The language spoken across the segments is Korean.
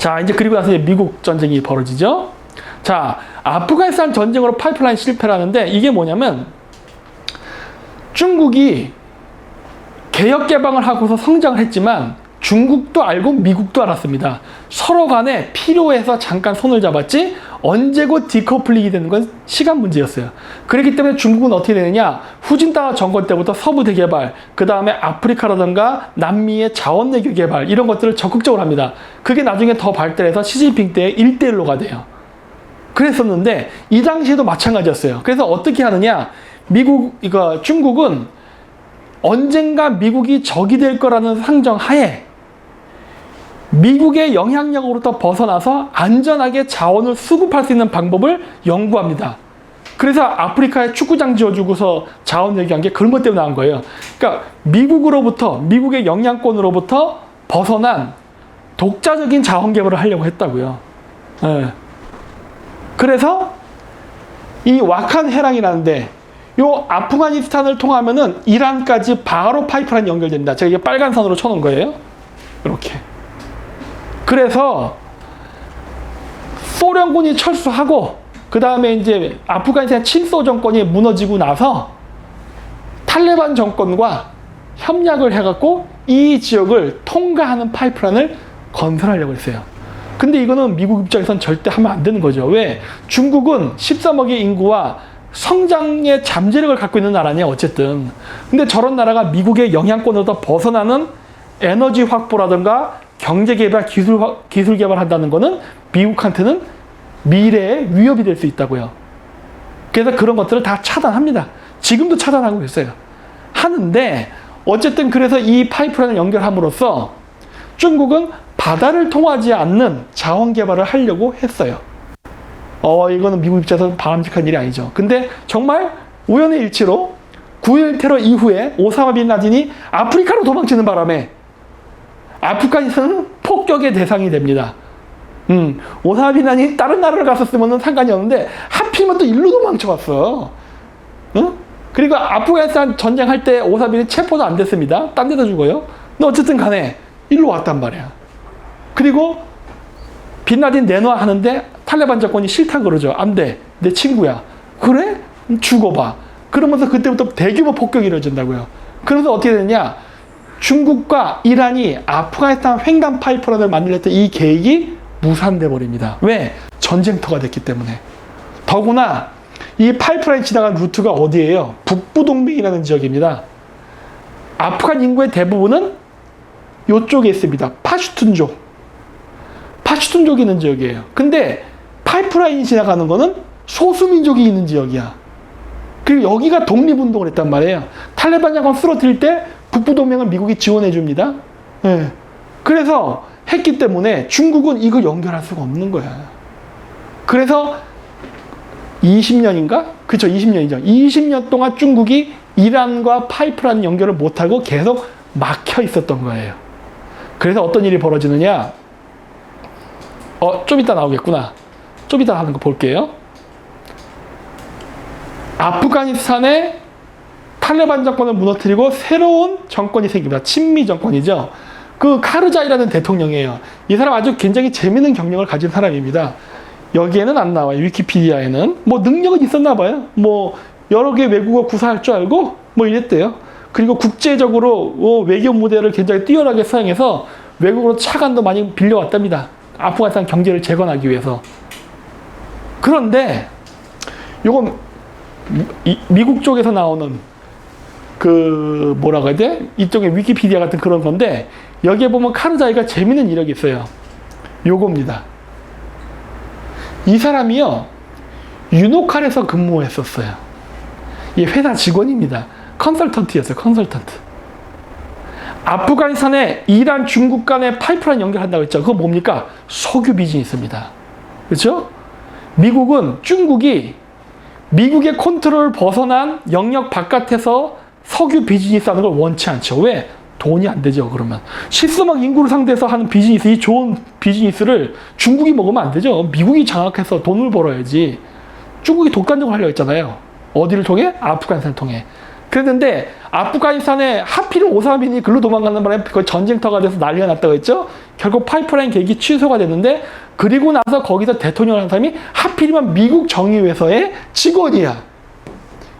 자, 이제 그리고 나서 이제 미국 전쟁이 벌어지죠. 자, 아프가니스탄 전쟁으로 파이프라인 실패를 하는데 이게 뭐냐면 중국이 개혁 개방을 하고서 성장을 했지만 중국도 알고 미국도 알았습니다. 서로 간에 필요해서 잠깐 손을 잡았지 언제고 디커플링이 되는 건 시간 문제였어요. 그렇기 때문에 중국은 어떻게 되느냐, 후진타 정권 때부터 서부 대개발, 그 다음에 아프리카라든가 남미의 자원 내교 개발 이런 것들을 적극적으로 합니다. 그게 나중에 더 발달해서 시진핑 때의 1대1로가 돼요. 그랬었는데 이 당시에도 마찬가지였어요. 그래서 어떻게 하느냐, 중국은 언젠가 미국이 적이 될 거라는 상정하에 미국의 영향력으로부터 벗어나서 안전하게 자원을 수급할 수 있는 방법을 연구합니다. 그래서 아프리카에 축구장 지어주고서 자원 얘기한 게 그런 것 때문에 나온 거예요. 그러니까 미국의 영향권으로부터 벗어난 독자적인 자원 개발을 하려고 했다고요. 네. 그래서 이 와칸 해랑이라는데 요 아프가니스탄을 통하면은 이란까지 바로 파이프라인 연결됩니다. 제가 이게 빨간 선으로 쳐놓은 거예요. 이렇게. 그래서 소련군이 철수하고 그 다음에 이제 아프가니스탄 친소 정권이 무너지고 나서 탈레반 정권과 협약을 해갖고 이 지역을 통과하는 파이프라인을 건설하려고 했어요. 근데 이거는 미국 입장에선 절대 하면 안 되는 거죠. 왜? 중국은 13억의 인구와 성장의 잠재력을 갖고 있는 나라냐 어쨌든. 근데 저런 나라가 미국의 영향권으로부터 벗어나는 에너지 확보라든가 경제개발, 기술 개발한다는 거는 미국한테는 미래에 위협이 될 수 있다고요. 그래서 그런 것들을 다 차단합니다. 지금도 차단하고 있어요. 하는데 어쨌든 그래서 이 파이프라인을 연결함으로써 중국은 바다를 통하지 않는 자원 개발을 하려고 했어요. 이거는 미국 입장에서는 바람직한 일이 아니죠. 근데 정말 우연의 일치로 9.11 테러 이후에 오사마 빈 라덴이 아프리카로 도망치는 바람에 아프가니스탄은 폭격의 대상이 됩니다. 오사마 빈 라덴이 다른 나라를 갔었으면 상관이 없는데 하필이면 또 일로 도망쳐왔어. 그리고 아프가니스탄 전쟁할 때 오사마 빈이 체포도 안 됐습니다. 딴 데다 죽어요. 근데 어쨌든 간에 일로 왔단 말이야. 그리고 빈 라덴 내놔 하는데 탈레반 정권이 싫다 그러죠. 안 돼. 내 친구야. 그래? 죽어봐. 그러면서 그때부터 대규모 폭격이 이루어진다고요. 그래서 어떻게 되느냐, 중국과 이란이 아프가니스탄 횡단 파이프라인을 만들려 했던 이 계획이 무산돼 버립니다. 왜? 전쟁터가 됐기 때문에. 더구나 이 파이프라인 지나간 루트가 어디예요? 북부동맹이라는 지역입니다. 아프간 인구의 대부분은 이쪽에 있습니다. 파슈툰족. 파슈툰족이 있는 지역이에요. 근데 파이프라인이 지나가는 거는 소수민족이 있는 지역이야. 그리고 여기가 독립운동을 했단 말이에요. 탈레반 정권 쓰러뜨릴 때 북부동맹을 미국이 지원해 줍니다. 네. 그래서 했기 때문에 중국은 이거 연결할 수가 없는 거야. 그래서 20년인가? 그쵸, 20년이죠. 20년 동안 중국이 이란과 파이프라인 연결을 못하고 계속 막혀 있었던 거예요. 그래서 어떤 일이 벌어지느냐? 좀 이따 나오겠구나. 좀 이따 하는 거 볼게요. 아프가니스탄의 탈레반 정권을 무너뜨리고 새로운 정권이 생깁니다. 친미 정권이죠. 그 카르자이라는 대통령이에요. 이 사람 아주 굉장히 재미있는 경력을 가진 사람입니다. 여기에는 안 나와요. 위키피디아에는. 뭐 능력은 있었나 봐요. 뭐 여러 개 외국어 구사할 줄 알고 뭐 이랬대요. 그리고 국제적으로 외교 무대를 굉장히 뛰어나게 사용해서 외국으로 차관도 많이 빌려왔답니다. 아프가니스탄 경제를 재건하기 위해서. 그런데 요건 미국 쪽에서 나오는 그 뭐라고 해야 돼? 이쪽에 위키피디아 같은 그런 건데 여기에 보면 카르자이가 재밌는 이력이 있어요. 요겁니다. 이 사람이요 유노칼에서 근무했었어요. 이 회사 직원입니다. 컨설턴트였어요. 컨설턴트. 아프가니스탄에 이란, 중국 간의 파이프라인 연결한다고 했죠. 그거 뭡니까? 석유 비즈니스입니다. 그렇죠? 미국은 중국이 미국의 컨트롤을 벗어난 영역 바깥에서 석유 비즈니스 하는 걸 원치 않죠. 왜? 돈이 안 되죠. 그러면 13억 인구를 상대해서 하는 비즈니스, 이 좋은 비즈니스를 중국이 먹으면 안 되죠. 미국이 장악해서 돈을 벌어야지. 중국이 독단적으로 하려고 했잖아요. 어디를 통해? 아프가니스탄을 통해. 그랬는데 아프가니스탄에 하필 오사민이 글로 도망가는 바람에 그 전쟁터가 돼서 난리가 났다고 했죠. 결국 파이프라인 계획이 취소가 됐는데 그리고 나서 거기서 대통령을 한 사람이 하필이면 미국 정유회사의 직원이야.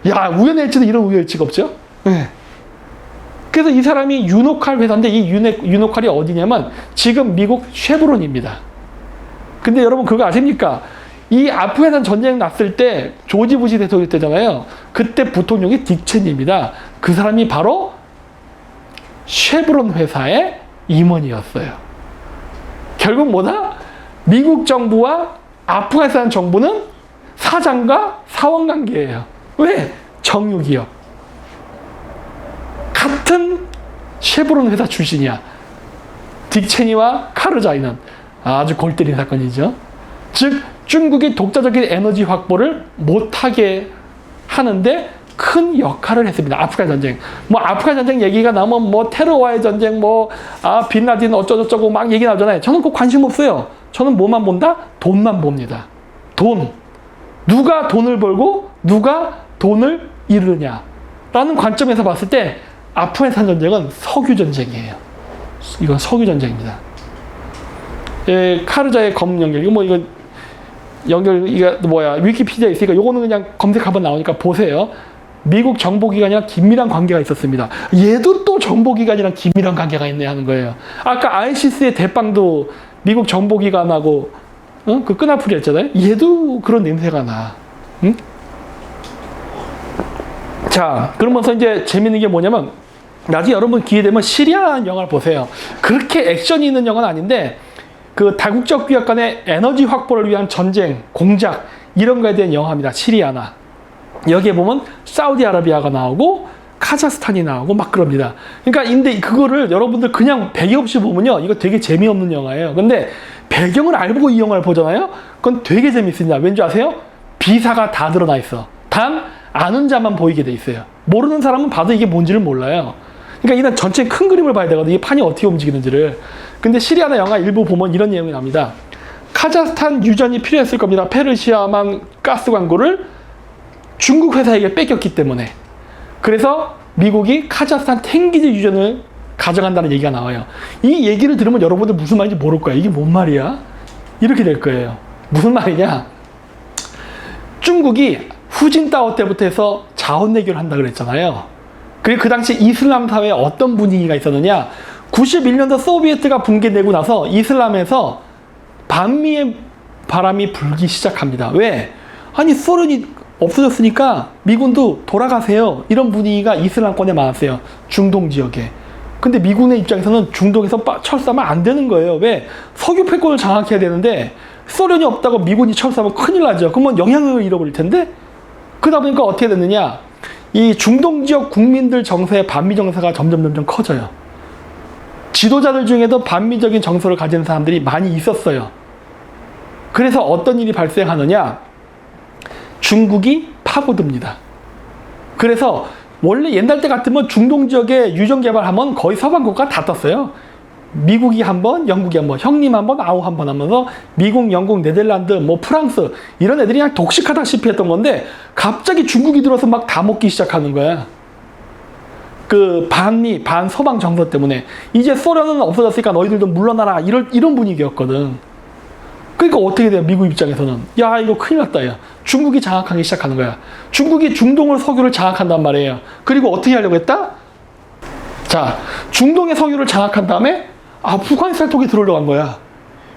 야, 우연일지도 이런 우연일치가 없죠. 네. 그래서 이 사람이 유노칼 회사인데 이 유노칼이 어디냐면 지금 미국 쉐브론입니다. 근데 여러분 그거 아십니까? 이 아프가니스탄 전쟁 났을 때 조지 부시 대통령 때잖아요. 그때 부통령이 딕 체니입니다. 그 사람이 바로 쉐브론 회사의 임원이었어요. 결국 뭐다? 미국 정부와 아프가니스탄 정부는 사장과 사원 관계예요. 왜? 정유기업. 같은 쉐브론 회사 출신이야. 딕 체니와 카르자이는 아주 골 때린 사건이죠. 즉 중국이 독자적인 에너지 확보를 못하게 하는데 큰 역할을 했습니다. 아프간 전쟁. 뭐 아프간 전쟁 얘기가 나오면 뭐 테러와의 전쟁 빈라딘 어쩌고저쩌고 막 얘기 나오잖아요. 저는 그 관심 없어요. 저는 뭐만 본다? 돈만 봅니다. 돈. 누가 돈을 벌고 누가 돈을 잃으냐 라는 관점에서 봤을 때 아프가니스탄 전쟁은 석유 전쟁이에요. 이건 석유 전쟁입니다. 예, 카르자의 검 연결. 이거 위키피디아에 있으니까 요거는 그냥 검색하면 나오니까 보세요. 미국 정보기관이랑 긴밀한 관계가 있었습니다. 얘도 또 정보기관이랑 긴밀한 관계가 있네 하는 거예요. 아까 ISIS의 대빵도 미국 정보기관하고 그 끈앞풀이 했잖아요. 얘도 그런 냄새가 나. 응? 자, 그러면서 이제 재밌는 게 뭐냐면 나중에 여러분 기회 되면 시리아라는 영화를 보세요. 그렇게 액션이 있는 영화는 아닌데 그 다국적 위협 간의 에너지 확보를 위한 전쟁, 공작 이런 거에 대한 영화입니다. 시리아나. 여기에 보면 사우디아라비아가 나오고 카자흐스탄이 나오고 막 그럽니다. 그러니까 근데 그거를 여러분들 그냥 배경 없이 보면요. 이거 되게 재미없는 영화예요. 근데 배경을 알고 이 영화를 보잖아요. 그건 되게 재밌습니다. 왠지 아세요? 비사가 다 드러나 있어. 단 아는 자만 보이게 돼 있어요. 모르는 사람은 봐도 이게 뭔지를 몰라요. 그러니까 일단 전체 큰 그림을 봐야 되거든요. 이 판이 어떻게 움직이는지를. 근데 시리아나 영화 일부 보면 이런 내용이 납니다. 카자흐스탄 유전이 필요했을 겁니다. 페르시아만 가스 광고를 중국 회사에게 뺏겼기 때문에. 그래서 미국이 카자흐스탄 탱기즈 유전을 가져간다는 얘기가 나와요. 이 얘기를 들으면 여러분들 무슨 말인지 모를 거야. 이게 뭔 말이야? 이렇게 될 거예요. 무슨 말이냐? 중국이 후진타오 때부터 해서 자원 내교를 한다 그랬잖아요. 그리고 그 당시 이슬람 사회에 어떤 분위기가 있었느냐? 91년도 소비에트가 붕괴되고 나서 이슬람에서 반미의 바람이 불기 시작합니다. 왜? 아니 소련이 없어졌으니까 미군도 돌아가세요. 이런 분위기가 이슬람권에 많았어요. 중동 지역에. 근데 미군의 입장에서는 중동에서 철수하면 안 되는 거예요. 왜? 석유 패권을 장악해야 되는데 소련이 없다고 미군이 철수하면 큰일 나죠. 그러면 영향을 잃어버릴 텐데 그러다 보니까 어떻게 됐느냐? 이 중동 지역 국민들 정서의 반미 정서가 점점 커져요. 지도자들 중에도 반미적인 정서를 가진 사람들이 많이 있었어요. 그래서 어떤 일이 발생하느냐? 중국이 파고듭니다. 그래서 원래 옛날 때 같으면 중동 지역에 유전 개발하면 거의 서방 국가 다 떴어요. 미국이 한 번, 영국이 한 번, 형님 한 번, 아우 한 번 하면서 미국, 영국, 네덜란드, 프랑스 이런 애들이 그냥 독식하다시피 했던 건데 갑자기 중국이 들어서 막 다 먹기 시작하는 거야. 그 반미, 반서방 정서 때문에 이제 소련은 없어졌으니까 너희들도 물러나라 이런 분위기였거든. 그러니까 어떻게 돼요? 미국 입장에서는 야 이거 큰일 났다 야. 중국이 장악하기 시작하는 거야. 중국이 중동을 석유를 장악한단 말이에요. 그리고 어떻게 하려고 했다? 자, 중동의 석유를 장악한 다음에 아프가니스탄 쪽에 들어오려고 한 거야.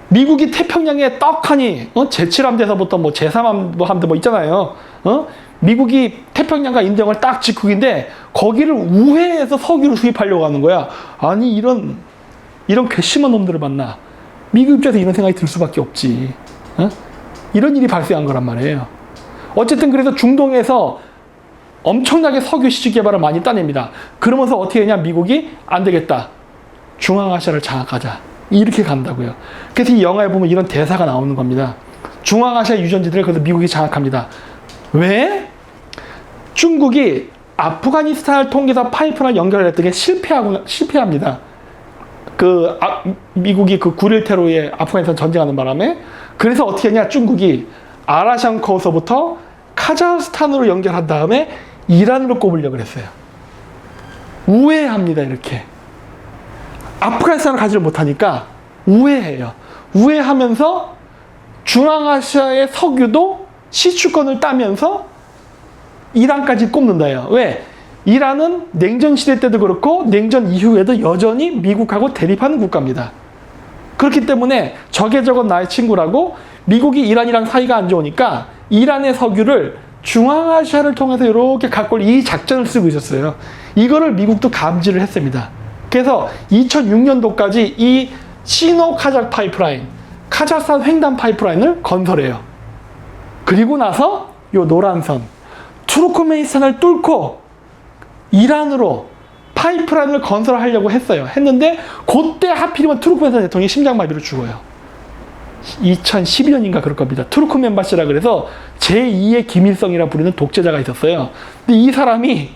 미국이 태평양에 떡하니 제7함대에서부터 제3함대 있잖아요. 미국이 태평양과 인도양을 딱 직후인데 거기를 우회해서 석유를 수입하려고 하는 거야. 아니 이런 괘씸한 놈들을 만나. 미국 입장에서 이런 생각이 들 수밖에 없지. 이런 일이 발생한 거란 말이에요. 어쨌든 그래서 중동에서 엄청나게 석유 시직 개발을 많이 따냅니다. 그러면서 어떻게 하냐? 미국이 안 되겠다. 중앙아시아를 장악하자. 이렇게 간다고요. 그래서 이 영화에 보면 이런 대사가 나오는 겁니다. 중앙아시아 유전지들을 그래서 미국이 장악합니다. 왜? 중국이 아프가니스탄을 통해서 파이프라인 연결했던 게 실패합니다. 미국이 그 9.1 테러에 아프가니스탄 전쟁하는 바람에. 그래서 어떻게 했냐? 중국이 아라샹커서부터 카자흐스탄으로 연결한 다음에 이란으로 꼽으려고 했어요. 우회합니다. 이렇게. 아프가니스탄을 가지를 못하니까 우회해요. 우회하면서 중앙아시아의 석유도 시추권을 따면서 이란까지 꼽는다요. 왜? 이란은 냉전 시대 때도 그렇고 냉전 이후에도 여전히 미국하고 대립하는 국가입니다. 그렇기 때문에 적의 적은 나의 친구라고 미국이 이란이랑 사이가 안 좋으니까 이란의 석유를 중앙아시아를 통해서 이렇게 갖고 올 이 작전을 쓰고 있었어요. 이거를 미국도 감지를 했습니다. 그래서 2006년도까지 이 시노카작 파이프라인, 카자흐스탄 횡단 파이프라인을 건설해요. 그리고 나서 요 노란 선, 투르크메니스탄을 뚫고 이란으로 파이프라인을 건설하려고 했어요. 했는데 그때 하필이면 투르크메니스탄 대통령이 심장마비로 죽어요. 2012년인가 그럴 겁니다. 투르크멘바시라 그래서 제2의 김일성이라 부르는 독재자가 있었어요. 근데 이 사람이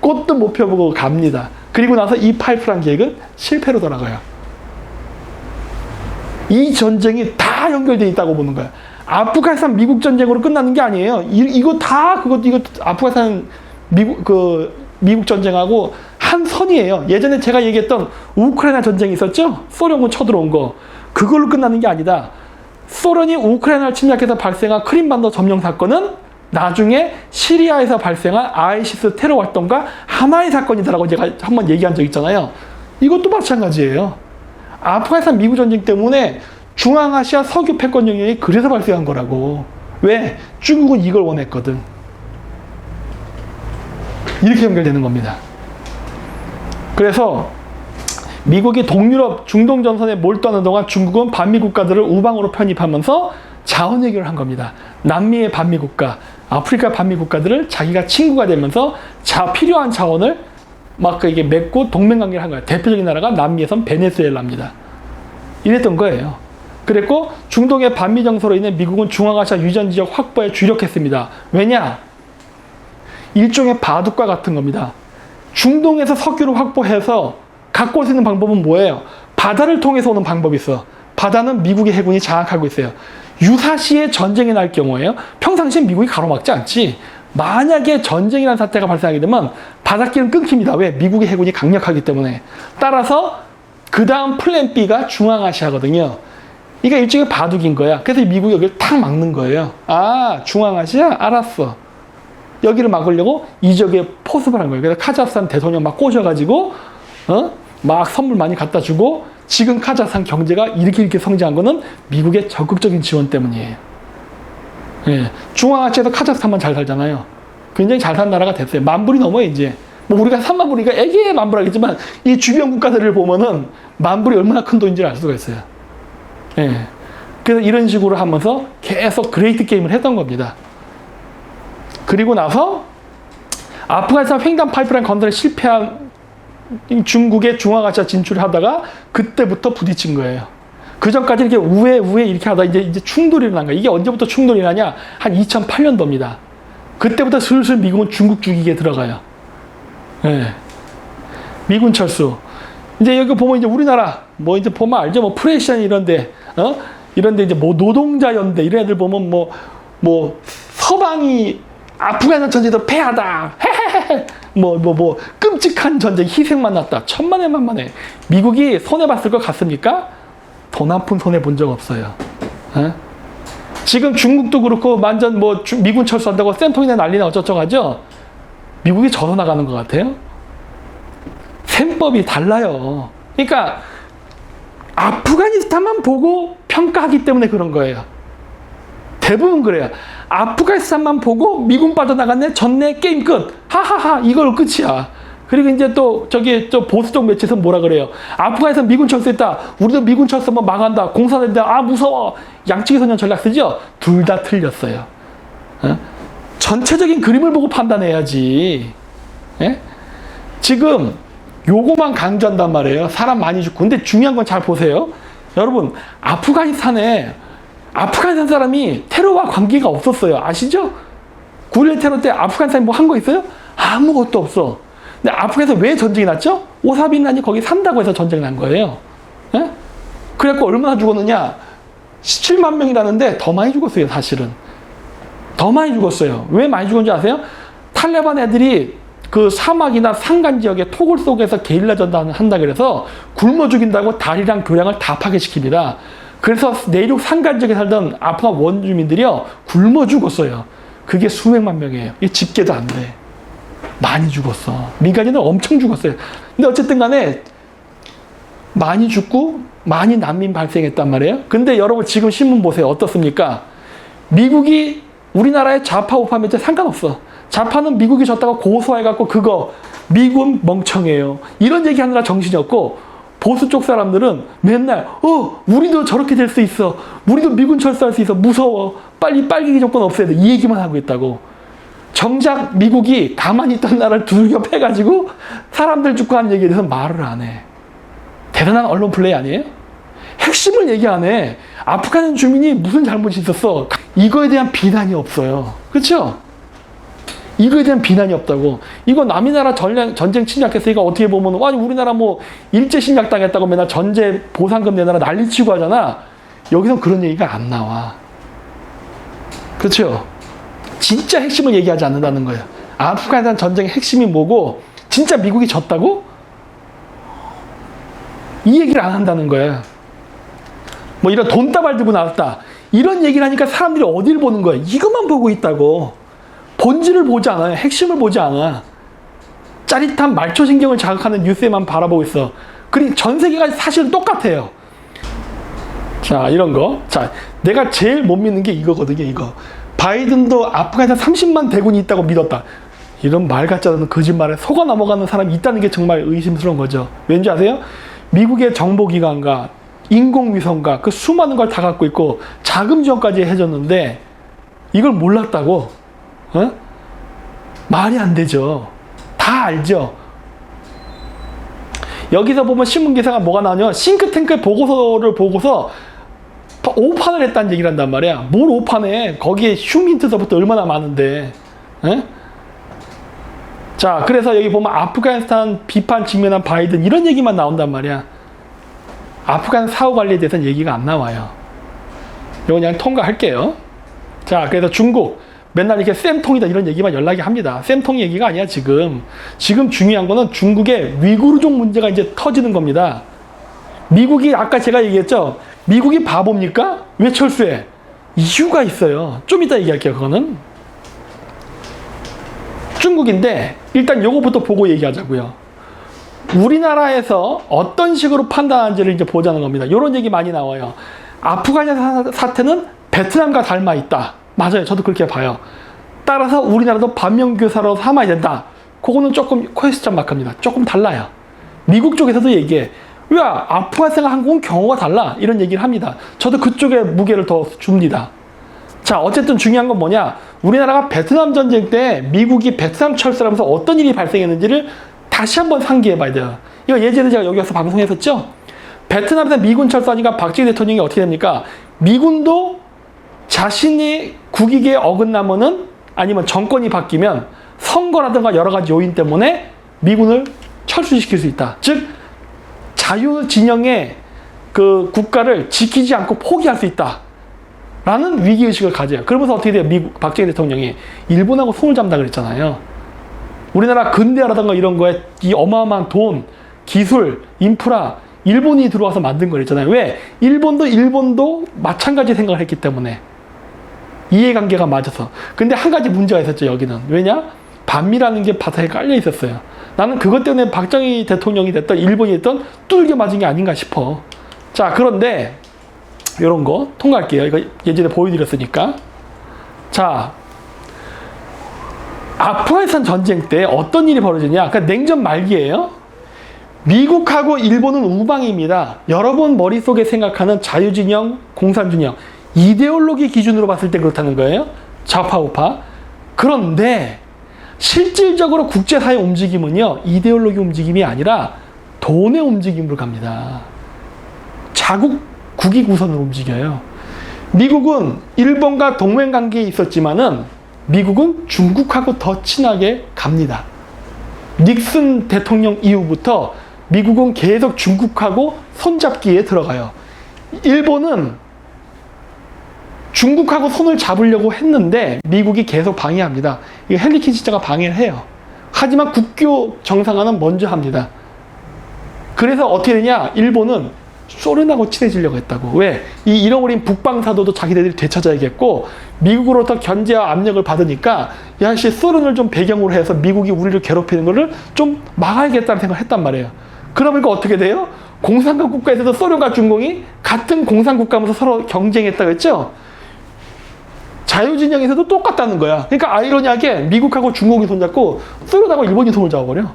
꽃도 못 펴보고 갑니다. 그리고 나서 이 파이프라인 계획은 실패로 돌아가요. 이 전쟁이 다 연결되어 있다고 보는 거예요. 아프가니스탄 미국 전쟁으로 끝나는 게 아니에요. 이거 아프가니스탄 미국 전쟁하고 한 선이에요. 예전에 제가 얘기했던 우크라이나 전쟁이 있었죠? 소련군 쳐들어온 거. 그걸로 끝나는 게 아니다. 소련이 우크라이나를 침략해서 발생한 크림반도 점령 사건은 나중에 시리아에서 발생한 아이시스 테러 활동과 하나의 사건이다라고 제가 한번 얘기한 적 있잖아요. 이것도 마찬가지예요. 아프가니스탄 미국 전쟁 때문에 중앙아시아 석유 패권 영역이 그래서 발생한 거라고. 왜? 중국은 이걸 원했거든. 이렇게 연결되는 겁니다. 그래서 미국이 동유럽 중동 전선에 몰두하는 동안 중국은 반미 국가들을 우방으로 편입하면서 자원 해결을 한 겁니다. 남미의 반미 국가, 아프리카 반미 국가들을 자기가 친구가 되면서 필요한 자원을 이게 맺고 동맹 관계를 한 거예요. 대표적인 나라가 남미에선 베네수엘라입니다. 이랬던 거예요. 그랬고 중동의 반미 정서로 인해 미국은 중앙아시아 유전 지역 확보에 주력했습니다. 왜냐? 일종의 바둑과 같은 겁니다. 중동에서 석유를 확보해서 갖고 올 수 있는 방법은 뭐예요? 바다를 통해서 오는 방법이 있어. 바다는 미국의 해군이 장악하고 있어요. 유사시에 전쟁이 날 경우에요. 평상시에 미국이 가로막지 않지. 만약에 전쟁이라는 사태가 발생하게 되면 바닷길은 끊깁니다. 왜? 미국의 해군이 강력하기 때문에. 따라서 그 다음 플랜 B가 중앙아시아거든요. 이게 일종의 바둑인 거야. 그래서 미국이 여기를 탁 막는 거예요. 아, 중앙아시아? 알았어. 여기를 막으려고 이 지역에 포섭을 한 거예요. 그래서 카자흐스탄 대통령 막 꼬셔가지고 막 선물 많이 갖다 주고 지금 카자흐스탄 경제가 이렇게 성장한 거는 미국의 적극적인 지원 때문이에요. 예. 중앙아시아에서 카자흐스탄만 잘 살잖아요. 굉장히 잘 산 나라가 됐어요. 만불이 넘어요, 이제. 뭐 우리가 3만 불이니까 애기의 만불하겠지만 이 주변 국가들을 보면은 만불이 얼마나 큰 돈인지를 알 수가 있어요. 예. 그래서 이런 식으로 하면서 계속 그레이트 게임을 했던 겁니다. 그리고 나서 아프가니스탄 횡단 파이프라인 건설에 실패한 중국의 중앙아시아 진출을 하다가 그때부터 부딪힌 거예요. 그 전까지 이렇게 우회 이렇게 하다 이제 충돌이 일어난 거예요. 이게 언제부터 충돌이 일어나냐? 한 2008년도입니다. 그때부터 슬슬 미국은 중국 죽이게 들어가요. 예. 미군 철수. 이제 여기 보면 이제 우리나라 뭐 이제 보면 알죠? 뭐 프레시안 이런데 이런데 이제 뭐 노동자 연대 이런 애들 보면 뭐 서방이 아프가니스탄 전쟁에서 패하다. 헤헤헤. 뭐 끔찍한 전쟁 희생만 났다. 천만에 만만해. 미국이 손해봤을 것 같습니까? 돈 한 푼 손해본 적 없어요. 에? 지금 중국도 그렇고 완전 미군 철수한다고 쌤통이나 난리나 어쩌저쩌고 하죠? 미국이 저러 나가는 것 같아요? 셈법이 달라요. 그러니까 아프가니스탄만 보고 평가하기 때문에 그런 거예요. 대부분 그래요. 아프가니스탄만 보고 미군 빠져나갔네, 졌네, 게임 끝. 하하하, 이걸 끝이야. 그리고 이제 또 보수적 매체에서 뭐라 그래요? 아프가니스탄 미군 철수했다. 우리도 미군 철수하면 망한다. 공산된다. 아, 무서워. 양치기 소년 전략 쓰죠? 둘 다 틀렸어요. 전체적인 그림을 보고 판단해야지. 예? 지금 요거만 강조한단 말이에요. 사람 많이 죽고. 근데 중요한 건 잘 보세요. 여러분, 아프가니스탄 사람이 테러와 관계가 없었어요. 아시죠? 9.11 테러 때 아프가니스탄이 뭐 한 거 있어요? 아무것도 없어. 근데 아프가니스탄 왜 전쟁이 났죠? 오사빈란이 거기 산다고 해서 전쟁이 난 거예요. 예? 그래갖고 얼마나 죽었느냐? 17만 명이라는데 더 많이 죽었어요, 사실은. 더 많이 죽었어요. 왜 많이 죽은지 아세요? 탈레반 애들이 그 사막이나 산간 지역의 토굴 속에서 게릴라 전단 한다 그래서 굶어 죽인다고 다리랑 교량을 다 파괴시킵니다. 그래서 내륙 산간 지역에 살던 아프간 원주민들이요 굶어 죽었어요. 그게 수백만 명이에요. 이게 집계도 안 돼. 많이 죽었어. 민간인은 엄청 죽었어요. 근데 어쨌든 간에 많이 죽고 많이 난민 발생했단 말이에요. 근데 여러분 지금 신문 보세요. 어떻습니까? 미국이 우리나라의 좌파 우파 몇 개 상관없어. 좌파는 미국이 졌다고 고소해갖고 그거 미군 멍청해요. 이런 얘기하느라 정신이 없고 보수 쪽 사람들은 맨날 우리도 저렇게 될 수 있어. 우리도 미군 철수할 수 있어. 무서워. 빨리 빨갱이 정권 없애야 돼. 이 얘기만 하고 있다고. 정작 미국이 가만히 있던 나라를 두들겨 패가지고 사람들 죽고 하는 얘기에 대해서 말을 안 해. 대단한 언론 플레이 아니에요? 핵심을 얘기 안 해. 아프간 주민이 무슨 잘못이 있었어. 이거에 대한 비난이 없어요. 그렇죠? 이거에 대한 비난이 없다고. 이거 남의 나라 전쟁 침략했으니까 어떻게 보면 아니 우리나라 뭐 일제 침략 당했다고 맨날 전제 보상금 내놔라 난리치고 하잖아. 여기선 그런 얘기가 안 나와. 그렇죠? 진짜 핵심을 얘기하지 않는다는 거예요. 아프가니스탄 전쟁의 핵심이 뭐고 진짜 미국이 졌다고? 이 얘기를 안 한다는 거예요. 뭐 이런 돈다발 들고 나왔다. 이런 얘기를 하니까 사람들이 어디를 보는 거예요? 이것만 보고 있다고. 본질을 보지 않아요. 핵심을 보지 않아. 짜릿한 말초신경을 자극하는 뉴스에만 바라보고 있어. 그리고 전 세계가 사실은 똑같아요. 자, 이런 거. 자, 내가 제일 못 믿는 게 이거거든요, 이거. 바이든도 아프가니스탄 30만 대군이 있다고 믿었다. 이런 말 같지 않은 거짓말에 속아 넘어가는 사람이 있다는 게 정말 의심스러운 거죠. 왠지 아세요? 미국의 정보기관과 인공위성과 그 수많은 걸 다 갖고 있고 자금 지원까지 해줬는데 이걸 몰랐다고? 말이 안 되죠. 다 알죠. 여기서 보면 신문 기사가 뭐가 나오냐? 싱크탱크의 보고서를 보고서 오판을 했다는 얘기를 한단 말이야. 뭘 오판해? 거기에 휴민트서부터 얼마나 많은데. 자, 그래서 여기 보면 아프가니스탄 비판 직면한 바이든 이런 얘기만 나온단 말이야. 아프간 사후 관리에 대해서는 얘기가 안 나와요. 이거 그냥 통과할게요. 자, 그래서 중국 맨날 이렇게 쌤통이다 이런 얘기만 연락이 합니다. 쌤통 얘기가 아니야 지금. 지금 중요한 거는 중국의 위구르족 문제가 이제 터지는 겁니다. 미국이 아까 제가 얘기했죠. 미국이 바보입니까? 왜 철수해? 이유가 있어요. 좀 이따 얘기할게요. 그거는. 중국인데 일단 요거부터 보고 얘기하자고요. 우리나라에서 어떤 식으로 판단하는지를 이제 보자는 겁니다. 이런 얘기 많이 나와요. 아프가니스탄 사태는 베트남과 닮아 있다. 맞아요. 저도 그렇게 봐요. 따라서 우리나라도 반면교사로 삼아야 된다. 그거는 조금 퀘스천 마크입니다. 조금 달라요. 미국 쪽에서도 얘기해. 왜 아프가니스탄과 한국은 경우가 달라? 이런 얘기를 합니다. 저도 그쪽에 무게를 더 줍니다. 자, 어쨌든 중요한 건 뭐냐? 우리나라가 베트남 전쟁 때 미국이 베트남 철수하면서 어떤 일이 발생했는지를 다시 한번 상기해 봐야 돼요. 이거 예전에 제가 여기 와서 방송했었죠? 베트남에서 미군 철수하니까 박정희 대통령이 어떻게 됩니까? 미군도 자신이 국익에 어긋나면은 아니면 정권이 바뀌면 선거라든가 여러 가지 요인 때문에 미군을 철수시킬 수 있다. 즉 자유진영의 그 국가를 지키지 않고 포기할 수 있다. 라는 위기의식을 가져요. 그러면서 어떻게 돼요? 박정희 대통령이 일본하고 손을 잡는다 그랬잖아요. 우리나라 근대화라든가 이런 거에 이 어마어마한 돈, 기술, 인프라 일본이 들어와서 만든 거랬잖아요. 왜? 일본도 마찬가지 생각을 했기 때문에. 이해관계가 맞아서. 근데 한 가지 문제가 있었죠, 여기는. 왜냐? 반미라는 게 바닥에 깔려 있었어요. 나는 그것 때문에 박정희 대통령이 됐던, 일본이 됐던 뚫겨 맞은 게 아닌가 싶어. 자, 그런데 이런 거 통과할게요. 이거 예전에 보여드렸으니까. 자, 아프가니스탄 전쟁 때 어떤 일이 벌어지냐? 그러니까 냉전 말기예요. 미국하고 일본은 우방입니다. 여러분 머릿속에 생각하는 자유진영, 공산진영 이데올로기 기준으로 봤을 때 그렇다는 거예요. 좌파 우파. 그런데 실질적으로 국제사회 움직임은요, 이데올로기 움직임이 아니라 돈의 움직임으로 갑니다. 국익 우선으로 움직여요. 미국은 일본과 동맹관계에 있었지만은 미국은 중국하고 더 친하게 갑니다. 닉슨 대통령 이후부터 미국은 계속 중국하고 손잡기에 들어가요. 일본은 중국하고 손을 잡으려고 했는데 미국이 계속 방해합니다. 이거 헨리 키신저가 방해를 해요. 하지만 국교 정상화는 먼저 합니다. 그래서 어떻게 되냐? 일본은 소련하고 친해지려고 했다고. 왜? 이 잃어버린 북방사도도 자기네들이 되찾아야겠고, 미국으로부터 견제와 압력을 받으니까, 야, 씨, 소련을 좀 배경으로 해서 미국이 우리를 괴롭히는 거를 좀 막아야겠다는 생각을 했단 말이에요. 그러니까 어떻게 돼요? 공산국 국가에서도 소련과 중공이 같은 공산국가면서 서로 경쟁했다고 했죠? 자유진영에서도 똑같다는 거야. 그러니까 아이러니하게 미국하고 중공이 손잡고 소련하고 일본이 손을 잡아버려.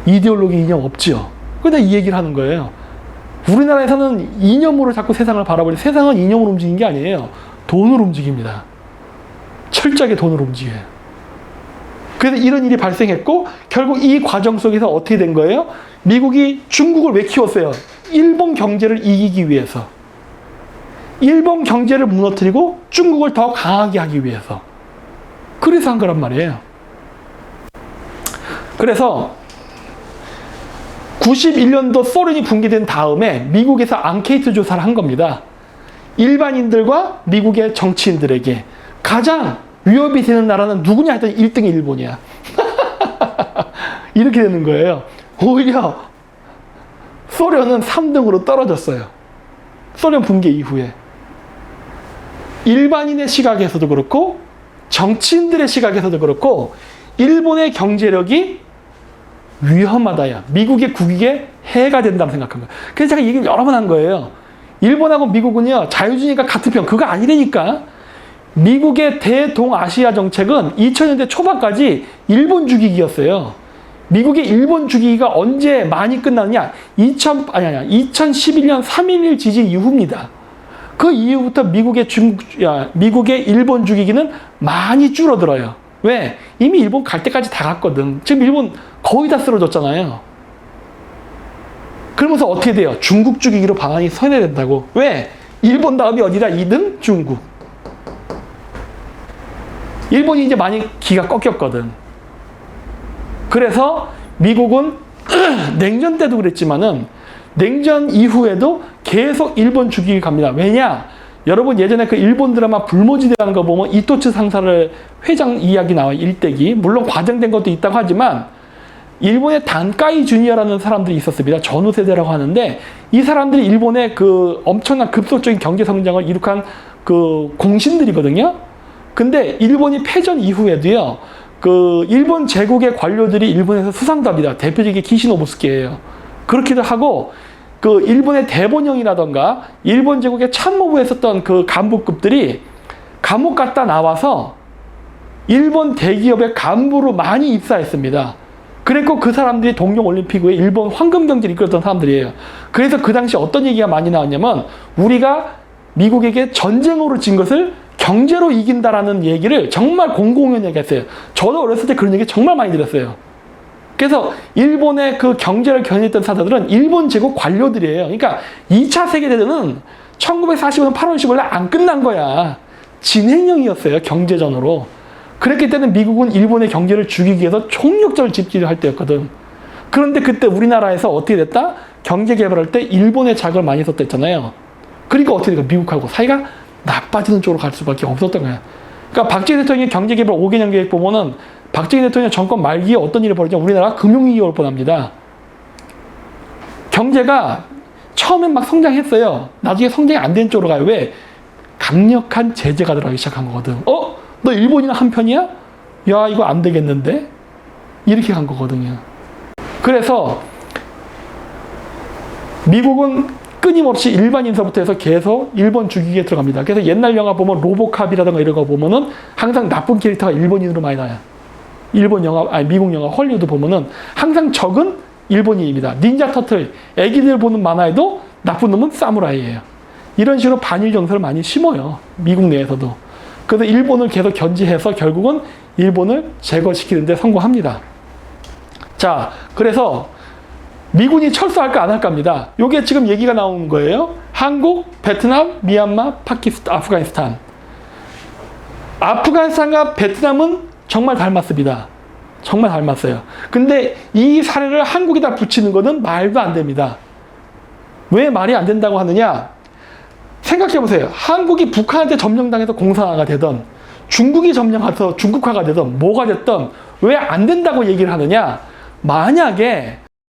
이데올로기 이념 없지요. 그러다 이 얘기를 하는 거예요. 우리나라에서는 이념으로 자꾸 세상을 바라보니 세상은 이념으로 움직이는 게 아니에요. 돈으로 움직입니다. 철저하게 돈으로 움직여요. 그래서 이런 일이 발생했고 결국 이 과정 속에서 어떻게 된 거예요? 미국이 중국을 왜 키웠어요? 일본 경제를 이기기 위해서. 일본 경제를 무너뜨리고 중국을 더 강하게 하기 위해서. 그래서 한 거란 말이에요. 그래서 91년도 소련이 붕괴된 다음에 미국에서 앙케이트 조사를 한 겁니다. 일반인들과 미국의 정치인들에게 가장 위협이 되는 나라는 누구냐 했더니 1등이 일본이야. 이렇게 되는 거예요. 오히려 소련은 3등으로 떨어졌어요. 소련 붕괴 이후에. 일반인의 시각에서도 그렇고 정치인들의 시각에서도 그렇고 일본의 경제력이 위험하다야. 미국의 국익에 해가 된다고 생각한 거예요. 그래서 제가 얘기를 여러 번 한 거예요. 일본하고 미국은요, 자유주의가 같은 편, 그거 아니라니까. 미국의 대동아시아 정책은 2000년대 초반까지 일본 죽이기였어요. 미국의 일본 죽이기가 언제 많이 끝났냐? 2011년 3.11 지진 이후입니다. 그 이후부터 미국의 일본 죽이기는 많이 줄어들어요. 왜? 이미 일본 갈 때까지 다 갔거든. 지금 일본 거의 다 쓰러졌잖아요. 그러면서 어떻게 돼요? 중국 죽이기로 방안이 선회된다고. 왜? 일본 다음이 어디다? 2등? 중국. 일본이 이제 많이 기가 꺾였거든. 그래서 미국은 냉전 때도 그랬지만은 냉전 이후에도 계속 일본 죽이기 갑니다. 왜냐? 여러분 예전에 그 일본 드라마 불모지대라는 거 보면 이토츠 상사를 회장 이야기 나와요. 일대기. 물론 과장된 것도 있다고 하지만 일본의 단카이 주니어라는 사람들이 있었습니다. 전후 세대라고 하는데 이 사람들이 일본의 그 엄청난 급속적인 경제 성장을 이룩한 그 공신들이거든요. 근데 일본이 패전 이후에도요. 그 일본 제국의 관료들이 일본에서 수상도 합니다. 대표적인 기시노부스케예요. 그렇기도 하고 그 일본의 대본영이라던가 일본 제국의 참모부에 있었던 그 간부급들이 감옥 갔다 나와서 일본 대기업의 간부로 많이 입사했습니다. 그랬고 그 사람들이 동경올림픽 후에 일본 황금 경제를 이끌었던 사람들이에요. 그래서 그 당시 어떤 얘기가 많이 나왔냐면 우리가 미국에게 전쟁으로 진 것을 경제로 이긴다라는 얘기를 정말 공공연하게 했어요. 저도 어렸을 때 그런 얘기 정말 많이 들었어요. 그래서 일본의 그 경제를 견인했던 사람들은 일본 제국 관료들이에요. 그러니까 2차 세계대전은 1945년 8월 15일 안 끝난 거야. 진행형이었어요. 경제전으로. 그랬기 때문에 미국은 일본의 경제를 죽이기 위해서 총력전을 집지를 할 때였거든. 그런데 그때 우리나라에서 어떻게 됐다? 경제 개발할 때 일본의 자금을 많이 썼다 했잖아요. 그러니까 어떻게 될까? 미국하고 사이가 나빠지는 쪽으로 갈 수밖에 없었던 거야. 그러니까 박정희 대통령의 경제 개발 5개년 계획 보면은 박정희 대통령 정권 말기에 어떤 일이 벌어지냐? 우리나라가 금융위기가 올 뻔합니다. 경제가 처음엔 막 성장했어요. 나중에 성장이 안 된 쪽으로 가요. 왜? 강력한 제재가 들어가기 시작한 거거든. 너 일본이랑 한 편이야? 야, 이거 안 되겠는데? 이렇게 간 거거든요. 그래서 미국은 끊임없이 일반인서부터 해서 계속 일본 죽이기에 들어갑니다. 그래서 옛날 영화 보면 로보캅이라든가 이런 거 보면은 항상 나쁜 캐릭터가 일본인으로 많이 나와요. 일본 영화, 아니 미국 영화 헐리우드 보면은 항상 적은 일본인입니다. 닌자 터틀, 애기들 보는 만화에도 나쁜 놈은 사무라이예요. 이런 식으로 반일 정서를 많이 심어요. 미국 내에서도. 그래서 일본을 계속 견제해서 결국은 일본을 제거시키는 데 성공합니다. 자, 그래서 미군이 철수할까 안 할까입니다. 요게 지금 얘기가 나오는 거예요. 한국, 베트남, 미얀마, 파키스탄, 아프가니스탄. 아프가니스탄과 베트남은 정말 닮았습니다. 정말 닮았어요. 근데 이 사례를 한국에다 붙이는 것은 말도 안 됩니다. 왜 말이 안 된다고 하느냐? 생각해 보세요. 한국이 북한한테 점령당해서 공산화가 되던 중국이 점령해서 중국화가 되던 뭐가 됐던 왜 안 된다고 얘기를 하느냐? 만약에